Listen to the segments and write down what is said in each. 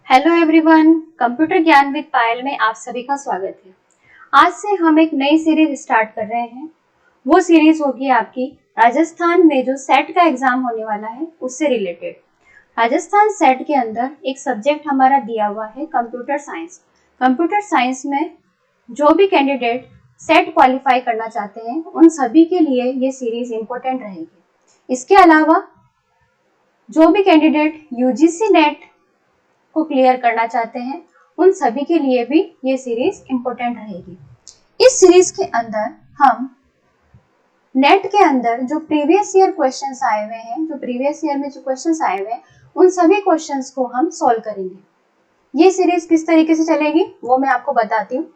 Hello everyone, computer ज्ञान with पायल में आप सभी का स्वागत है। आज से हम एक नई सीरीज स्टार्ट कर रहे हैं। वो सीरीज होगी आपकी राजस्थान में जो सेट का एग्जाम होने वाला है उससे रिलेटेड। राजस्थान सेट के अंदर एक सब्जेक्ट हमारा दिया हुआ है कंप्यूटर साइंस। कंप्यूटर साइंस में जो भी कैंडिडेट सेट क्वालिफाई करना चाहते हैं उन सभी के लिए ये सीरीज इंपॉर्टेंट रहेगी। इसके अलावा जो भी कैंडिडेट यूजीसी नेट को क्लियर करना चाहते हैं उन सभी के लिए भी ये सीरीज इंपॉर्टेंट रहेगी। इस सीरीज के अंदर हम नेट के अंदर जो प्रीवियस ईयर क्वेश्चंस आए हुए हैं, जो प्रीवियस ईयर में जो क्वेश्चंस आए हुए हैं उन सभी क्वेश्चंस को हम सॉल्व करेंगे। ये सीरीज किस तरीके से चलेगी वो मैं आपको बताती हूँ।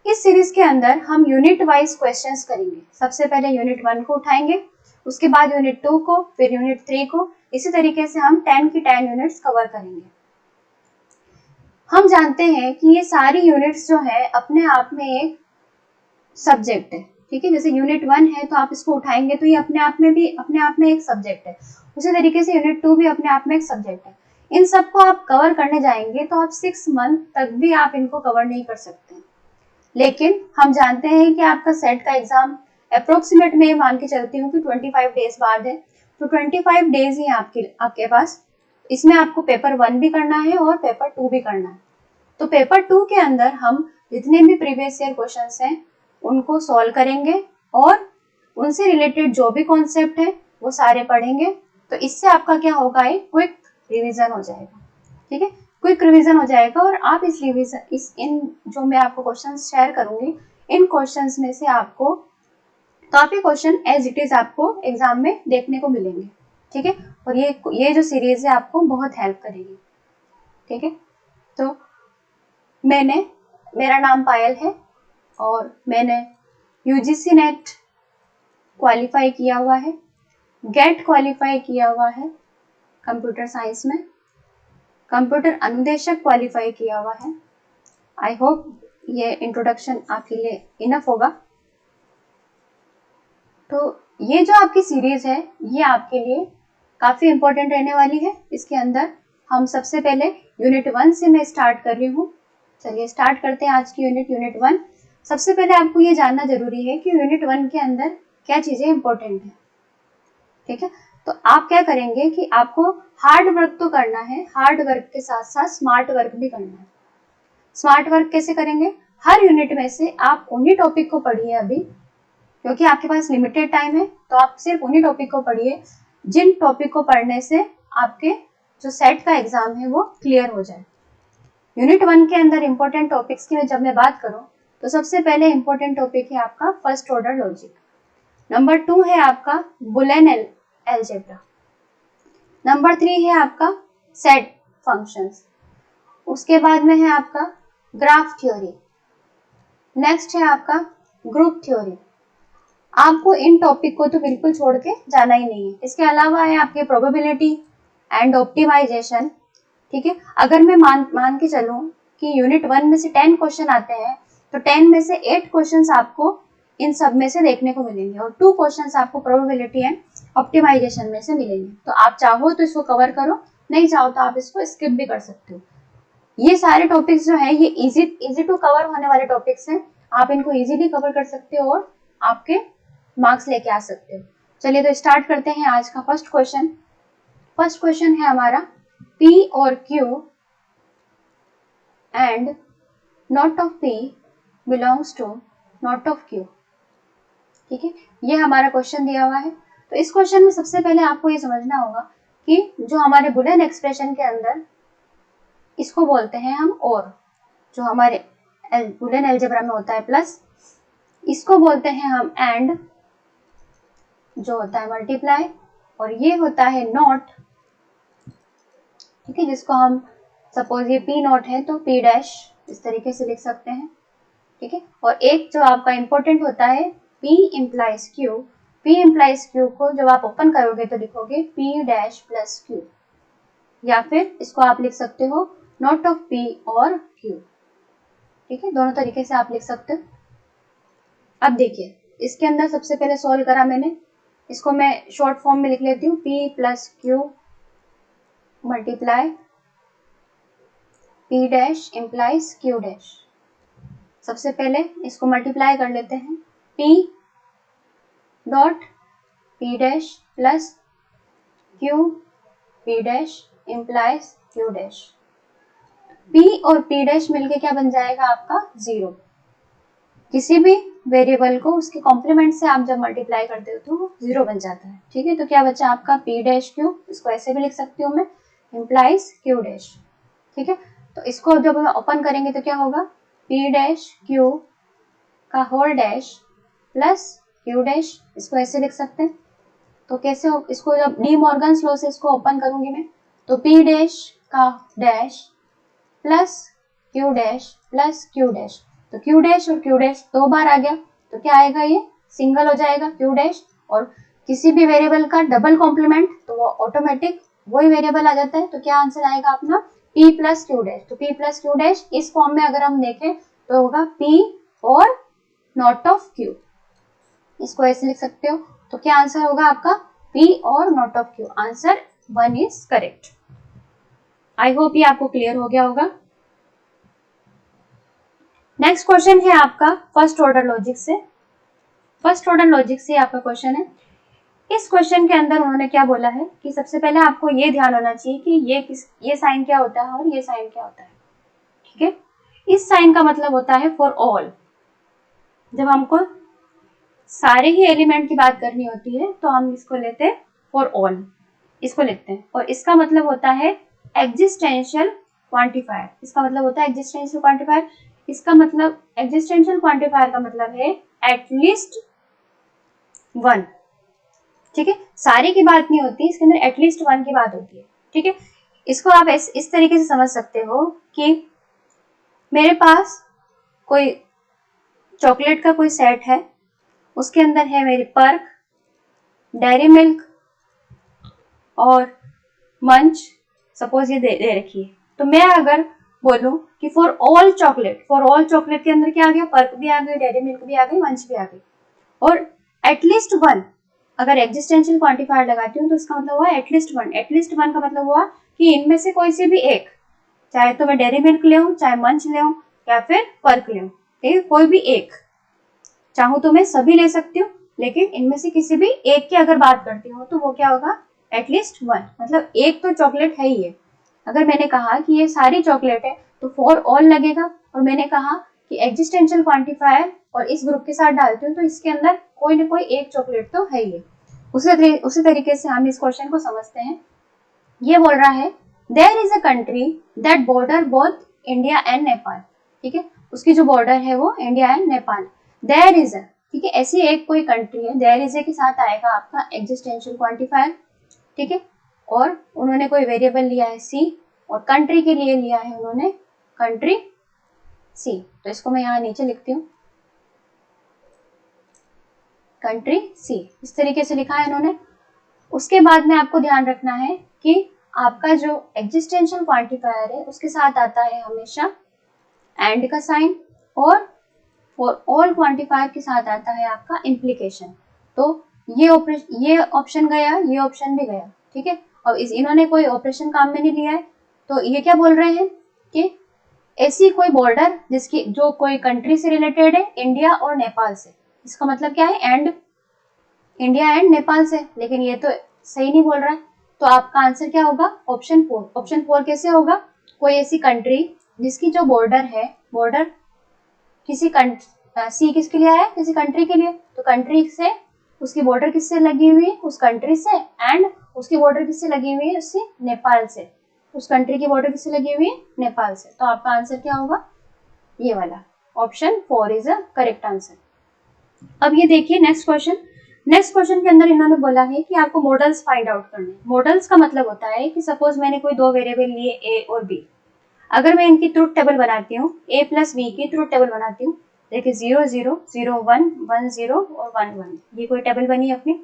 इस सीरीज के अंदर हम यूनिट वाइज क्वेश्चंस करेंगे। सबसे पहले यूनिट 1 को उठाएंगे, उसके बाद यूनिट 2 को, फिर यूनिट 3 को। इसी तरीके से हम 10 की 10 यूनिट्स कवर करेंगे। हम जानते हैं कि ये सारी यूनिट्स जो है अपने आप में एक सब्जेक्ट है, ठीक है। जैसे यूनिट 1 है तो आप इसको उठाएंगे तो ये अपने आप में एक सब्जेक्ट है। उसी तरीके से यूनिट 2 भी अपने आप में एक सब्जेक्ट है। इन सबको आप कवर करने जाएंगे तो आप 6 मंथ तक भी आप इनको कवर नहीं कर सकते। लेकिन हम जानते हैं कि आपका सेट का एग्जाम अप्रोक्सीमेट में मान के चलती हूँ कि 25 डेज बाद है, तो 25 डेज ही आपके पास। इसमें आपको पेपर 1 भी करना है और पेपर 2 भी करना है। तो पेपर 2 के अंदर हम जितने भी प्रीवियस ईयर क्वेश्चंस हैं उनको सॉल्व करेंगे और उनसे रिलेटेड जो भी कॉन्सेप्ट है वो सारे पढ़ेंगे। तो इससे आपका क्या होगा, एक क्विक रिवीजन हो जाएगा, ठीक है। क्विक रिवीजन हो जाएगा और आप इन जो मैं आपको क्वेश्चंस शेयर करूंगी इन क्वेश्चंस में से आपको काफी क्वेश्चन एज इट इज आपको एग्जाम में देखने को मिलेंगे, ठीक है। और ये जो सीरीज है आपको बहुत हेल्प करेगी, ठीक है। तो मेरा नाम पायल है और मैंने यूजीसी नेट क्वालिफाई किया हुआ है, गेट क्वालिफाई किया हुआ है कंप्यूटर साइंस में, कंप्यूटर अनुदेशक क्वालिफाई किया हुआ है। आई होप ये इंट्रोडक्शन आपके लिए इनफ होगा। तो ये जो आपकी सीरीज है ये आपके लिए काफी इंपॉर्टेंट रहने वाली है। इसके अंदर हम सबसे पहले यूनिट 1 से मैं स्टार्ट कर रही हूँ। चलिए स्टार्ट करते हैं आज की यूनिट 1। सबसे पहले आपको ये जानना जरूरी है कि यूनिट 1 के अंदर क्या चीजें इंपॉर्टेंट है, ठीक है। तो आप क्या करेंगे कि आपको हार्ड वर्क तो करना है, हार्ड वर्क के साथ साथ स्मार्ट वर्क भी करना है। स्मार्ट वर्क कैसे करेंगे, हर यूनिट में से आप उन्हीं टॉपिक को पढ़िए अभी, क्योंकि आपके पास लिमिटेड टाइम है। तो आप सिर्फ उन्हीं टॉपिक को पढ़िए जिन टॉपिक को पढ़ने से आपके जो सेट का एग्जाम है वो क्लियर हो जाए। यूनिट 1 के अंदर इंपॉर्टेंट टॉपिक्स की जब मैं बात करूं तो सबसे पहले इंपॉर्टेंट टॉपिक है आपका फर्स्ट ऑर्डर लॉजिक। नंबर 2 है आपका बुलियन अलजेब्रा। नंबर 3 है आपका सेट फंक्शंस। उसके बाद में है आपका ग्राफ थ्योरी। नेक्स्ट है आपका ग्रुप थ्योरी। आपको इन टॉपिक को तो बिल्कुल छोड़ के जाना ही नहीं है। इसके अलावा है आपके प्रोबेबिलिटी एंड ऑप्टिमाइजेशन, ठीक है। अगर मैं मान के चलूं कि यूनिट 1 में से 10 क्वेश्चन आते हैं तो 10 में से 8 क्वेश्चंस आपको इन सब में से देखने को मिलेंगे और 2 क्वेश्चंस आपको प्रोबेबिलिटी एंड ऑप्टिमाइजेशन में से मिलेंगे। तो आप चाहो तो इसको कवर करो, नहीं चाहो तो आप इसको स्किप भी कर सकते हो। ये सारे टॉपिक्स जो है ये इजी टू कवर होने वाले टॉपिक्स हैं। आप इनको इजीली कवर कर सकते हो और आपके मार्क्स लेके आ सकते हो। चलिए तो स्टार्ट करते हैं आज का फर्स्ट क्वेश्चन। फर्स्ट क्वेश्चन है हमारा P और Q and not of P belongs to not of Q, ठीक है। ये हमारा क्वेश्चन दिया हुआ है। तो इस क्वेश्चन में सबसे पहले आपको ये समझना होगा कि जो हमारे बुलियन एक्सप्रेशन के अंदर इसको बोलते हैं हम और, जो हमारे बुलियन अलजेब्रा में होता है प्लस, इसको बोलते हैं हम एंड, जो होता है मल्टीप्लाई, और ये होता है नॉट, ठीक है। जिसको हम सपोज ये P नॉट है तो P डैश इस तरीके से लिख सकते हैं, ठीक है। और एक जो आपका इंपॉर्टेंट होता है P implies Q। P implies Q को जब आप ओपन करोगे तो लिखोगे P डैश प्लस Q, या फिर इसको आप लिख सकते हो नॉट ऑफ P और Q, ठीक है। दोनों तरीके से आप लिख सकते हो। अब देखिए इसके अंदर सबसे पहले सॉल्व करा मैंने, इसको मैं शॉर्ट फॉर्म में लिख लेती हूँ P plus Q multiply P dash implies Q dash. सबसे पहले इसको मल्टीप्लाई कर लेते हैं, P dot P dash plus Q P dash implies Q dash. P और P डैश मिलके क्या बन जाएगा आपका 0। किसी भी वेरिएबल को उसके कॉम्प्लीमेंट से आप जब मल्टीप्लाई करते हो तो 0 बन जाता है। ठीक है, तो क्या बचा आपका P डैश Q, इसको ऐसे भी लिख सकती हूँ मैं, इम्प्लाइज Q डैश। ठीक है, तो इसको जब हम ओपन करेंगे तो क्या होगा, P डैश Q का whole dash plus Q dash, इसको ऐसे लिख सकते हैं। तो कैसे हो, इसको जब डी मॉर्गन्स लॉ से इसको ओपन करूंगी मैं, तो P डैश का dash plus Q dash plus Q dash. तो Q डैश और Q डैश 2 बार आ गया, तो क्या आएगा, ये सिंगल हो जाएगा Q डैश। और किसी भी वेरिएबल का डबल कॉम्प्लीमेंट तो वो ऑटोमेटिक वही वेरिएबल आ जाता है। तो क्या आंसर आएगा अपना, P प्लस Q डैश। तो P प्लस Q डैश इस फॉर्म में अगर हम देखें तो होगा P और नॉट ऑफ Q, इसको ऐसे लिख सकते हो। तो क्या आंसर होगा आपका, P और not of Q। Answer 1 is correct. I hope ये आपको क्लियर हो गया होगा। नेक्स्ट क्वेश्चन है आपका फर्स्ट ऑर्डर लॉजिक से। फर्स्ट ऑर्डर लॉजिक से आपका क्वेश्चन है। इस क्वेश्चन के अंदर उन्होंने क्या बोला है कि सबसे पहले आपको ये ध्यान होना चाहिए कि ये साइन क्या होता है और ये साइन क्या होता है। ठीक है, इस साइन का मतलब होता है फॉर ऑल। जब हमको सारे ही एलिमेंट की बात करनी होती है तो हम इसको लेते हैं फॉर ऑल, इसको लिखते हैं। और इसका मतलब होता है एग्जिस्टेंशियल क्वांटिफायर। इसका मतलब होता है एग्जिस्टेंशियल क्वांटिफायर। इसका मतलब एग्जिस्टेंशियल क्वांटिफायर का मतलब है एटलीस्ट 1। ठीक है, सारे की बात नहीं होती, इसके अंदर एटलीस्ट 1 की बात होती है। ठीक है, इसको आप इस तरीके से समझ सकते हो कि मेरे पास कोई चॉकलेट का कोई सेट है, उसके अंदर है मेरी पर्क, डेयरी मिल्क और मंच, सपोज ये दे रखी है। तो मैं अगर बोलूं कि फॉर ऑल चॉकलेट के अंदर क्या आ गया, पर्क भी आ गई, डेयरी मिल्क भी आ गई, मंच भी आ गई, और एटलीस्ट 1 अगर एग्जिस्टेंशियल क्वांटिफायर लगाती हूँ तो इसका मतलब हुआ एटलीस्ट 1। एटलीस्ट 1 का मतलब हुआ कि इनमें से कोई से भी एक, चाहे तो मैं डेयरी मिल्क ले आऊं, चाहे मंच ले आऊं या फिर पर्क ले आऊं, ठीक है, कोई भी एक। चाहूं तो मैं सभी ले सकती हूँ, लेकिन इनमें से किसी भी एक की अगर बात करती हूँ तो वो क्या होगा, एटलीस्ट 1। मतलब एक तो चॉकलेट है ही है। अगर मैंने कहा कि ये सारी चॉकलेट है तो फॉर ऑल लगेगा, और मैंने कहा कि एग्जिस्टेंशियल क्वांटिफायर और इस ग्रुप के साथ डालती हूँ तो इसके अंदर कोई ना कोई एक चॉकलेट तो है ही है। उसी तरीके से हम इस क्वेश्चन को समझते हैं। ये बोल रहा है there is a country that border both India and Nepal. ठीक है, उसकी जो बॉर्डर है वो India and Nepal. There is a, ठीक है, ऐसी एक कोई कंट्री है, देयर इज ए के साथ आएगा आपका एग्जिस्टेंशियल क्वांटिफायर। ठीक है, और उन्होंने कोई वेरिएबल लिया है सी, और कंट्री के लिए लिया है उन्होंने कंट्री सी। तो इसको मैं यहाँ नीचे लिखती हूँ, कंट्री सी, इस तरीके से लिखा है इन्होंने। उसके बाद में आपको ध्यान रखना है कि आपका जो एग्जिस्टेंशियल क्वांटिफायर है उसके साथ आता है हमेशा एंड का साइन, और फॉर ऑल क्वांटिफायर के साथ आता है आपका इम्प्लीकेशन। तो ये ऑप्शन गया, ये ऑप्शन भी गया। ठीक है, अब इन्होंने कोई ऑपरेशन काम में नहीं लिया है, तो ये क्या बोल रहे हैं कि ऐसी कोई बॉर्डर जिसकी जो कोई कंट्री से रिलेटेड है इंडिया और नेपाल से। इसका मतलब क्या है, एंड इंडिया एंड नेपाल से, लेकिन ये तो सही नहीं बोल रहा है। तो आपका आंसर क्या होगा, ऑप्शन 4। ऑप्शन 4 कैसे होगा, कोई ऐसी कंट्री जिसकी जो बॉर्डर है, बॉर्डर किसी सी किसके लिए आया, किसी कंट्री के लिए, तो कंट्री से उसकी बॉर्डर किससे लगी हुई है, उस कंट्री से, एंड उसकी बॉर्डर किससे लगी हुई है, उससे नेपाल से, उस कंट्री की बॉर्डर किससे लगी हुई है, नेपाल से। तो आपका आंसर क्या होगा, ये वाला option 4 is a correct answer. अब ये देखिए नेक्स्ट क्वेश्चन। नेक्स्ट क्वेश्चन के अंदर इन्होंने बोला है कि आपको मॉडल्स फाइंड आउट करने। मॉडल्स का मतलब होता है कि सपोज मैंने कोई दो वेरिएबल लिए ए और बी, अगर मैं इनकी ट्रुथ टेबल बनाती हूँ, ए प्लस बी की ट्रुथ टेबल बनाती हूँ, देखिए 0 0 0 1 1 0 और 1 1, ये कोई टेबल बनी है अपनी,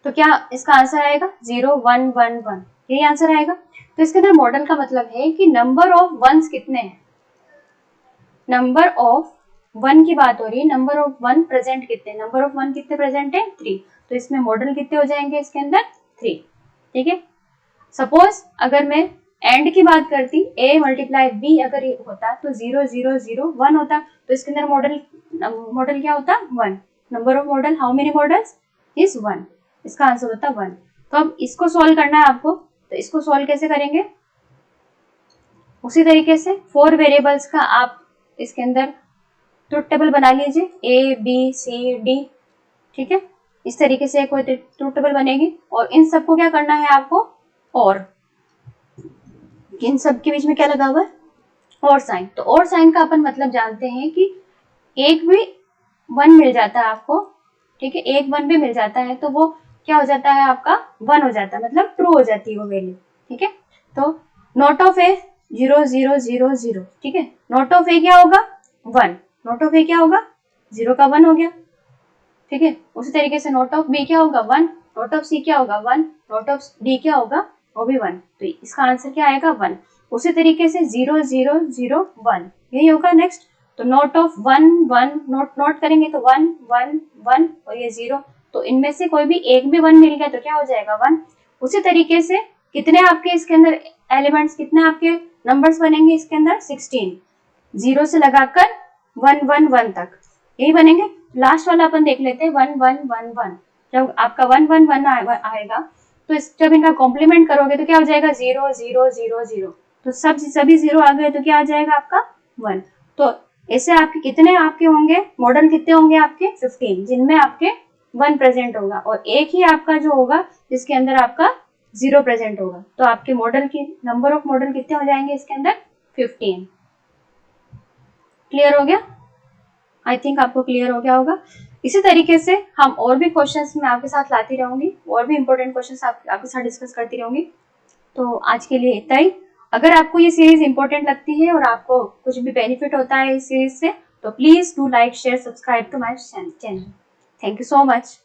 तो क्या इसका आंसर आएगा 0 1 1 1, यही आंसर आएगा। तो इसके अंदर मॉडल का मतलब है कि नंबर ऑफ वंस कितने हैं, नंबर ऑफ 1 की बात हो रही है, नंबर ऑफ 1 प्रेजेंट कितने, नंबर ऑफ 1 कितने प्रेजेंट है 3, तो इसमें मॉडल कितने हो जाएंगे इसके अंदर 3। ठीक है, सपोज अगर मैं एंड की बात करती, a मल्टीप्लाई b अगर ये होता तो 0 0 0 1 होता, तो इसके अंदर मॉडल क्या होता 1, number of model, how many models is 1, इसका आंसर होता 1। तो अब इसको सॉल्व करना है आपको, तो इसको सॉल्व कैसे करेंगे, उसी तरीके से 4 वेरिएबल्स का आप इसके अंदर ट्रुथ टेबल बना लीजिए, a b c d, ठीक है, इस तरीके से कोई ट्रुथ टेबल बनेगी। और इन सबको क्या करना है आपको, और इन सब के बीच में क्या लगा हुआ है, और साइन। तो और साइन का अपन मतलब जानते हैं कि एक भी 1 मिल जाता है आपको, ठीक है, एक 1 भी मिल जाता है तो वो क्या हो जाता है आपका 1 हो जाता है, मतलब ट्रू हो जाती है वो वैल्यू, ठीक है। तो नॉट ऑफ ए 0 0 0 0, ठीक है, नॉट ऑफ ए क्या होगा 1, नॉट ऑफ ए क्या होगा 0 का 1 हो गया, ठीक है। उसी तरीके से नॉट ऑफ बी क्या होगा 1, नॉट ऑफ सी क्या होगा 1, नॉट ऑफ डी क्या होगा वो भी 1, तो इसका आंसर क्या आएगा 1। उसी तरीके से 0 0 0 1 यही होगा नेक्स्ट। तो नॉट ऑफ 1 1 नोट करेंगे तो 1 1 1 और ये 0, तो इनमें से कोई भी एक भी 1 मिल गया तो क्या हो जाएगा 1। उसी तरीके से कितने आपके इसके अंदर एलिमेंट्स, कितने आपके नंबर्स बनेंगे इसके अंदर 16, 0 से लगाकर 1 1 1 तक यही बनेंगे। लास्ट वाला अपन देख लेते हैं 1 1 1 1, जब आपका 1 1 1 आएगा तो जब इनका कॉम्प्लीमेंट करोगे तो क्या हो जाएगा 0 0 0 0, तो सभी 0 आ गए तो क्या आ जाएगा आपका 1। तो ऐसे आपके कितने आपके होंगे मॉडल, कितने होंगे आपके 15, जिनमें आपके 1 प्रेजेंट होगा और एक ही आपका जो होगा जिसके अंदर आपका 0 प्रेजेंट होगा। तो आपके मॉडल की नंबर ऑफ मॉडल कितने हो जाएंगे इसके अंदर 15। क्लियर हो गया, आई थिंक आपको क्लियर हो गया होगा। इसी तरीके से हम और भी क्वेश्चंस मैं आपके साथ लाती रहूंगी, और भी इंपॉर्टेंट क्वेश्चंस आपके साथ डिस्कस करती रहूंगी। तो आज के लिए इतना ही। अगर आपको ये सीरीज इंपॉर्टेंट लगती है और आपको कुछ भी बेनिफिट होता है इस सीरीज से, तो please do like share subscribe to my channel. Thank you so much.